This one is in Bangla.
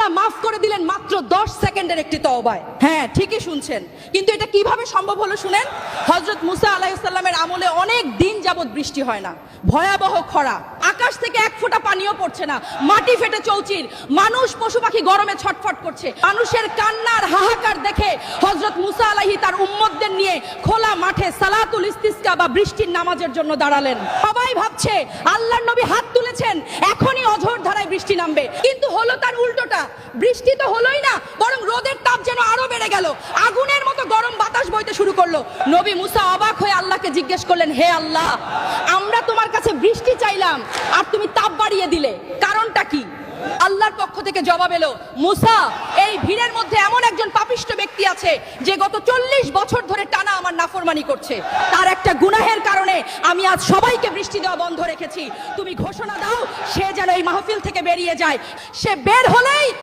আল্লাহ মাফ করে দিলেন মাত্র 10 সেকেন্ডের একটি তওবায়। হ্যাঁ, ঠিকই শুনছেন। কিন্তু এটা কিভাবে সম্ভব হলো শুনেন। হযরত মুসা আলাইহিস সালামের আমলে অনেক দিন যাবত বৃষ্টি হয় না, ভয়াবহ খরা, আকাশ থেকে এক ফোঁটা পানিও পড়ছে না, মাটি ফেটে চৌচির, মানুষ পশু পাখি গরমে ছটফট করছে। মানুষের কান্নার হাহাকার দেখে হযরত মুসা আলাইহি তার উম্মতদের নিয়ে খোলা মাঠে সালাতুল ইস্তিসকা বা বৃষ্টির নামাজের জন্য দাঁড়ালেন। সবাই ভাবছে আল্লাহর নবী হাত তুলেছেন, এখনই অঝোর ধারায় বৃষ্টি নামবে। কিন্তু হলো তার উল্টোটা। বৃষ্টি তো হলোই না, বরং রোদের তাপ যেন আরো বেড়ে গেল, আগুনের মতো গরম বাতাস বইতে শুরু করলো। নবী মুসা অবাক হয়ে আল্লাহকে জিজ্ঞেস করলেন, হে আল্লাহ, আমরা তোমার কাছে বৃষ্টি চাইলাম আর তুমি তাপ বাড়িয়ে দিলে, কারণটা কি? আল্লাহর পক্ষ থেকে জবাব এলো, মুসা, এই ভিড়ের মধ্যে এমন একজন পাপিষ্ঠ ব্যক্তি আছে যে গত 40 বছর ধরে টানা আমার নাফরমানি করছে। তার একটা গুনাহের কারণে আমি আজ সবাইকে বৃষ্টি দেওয়া বন্ধ রেখেছি। তুমি ঘোষণা দাও সে যেন এই মাহফিল থেকে বেরিয়ে যায়। সে বের হলেই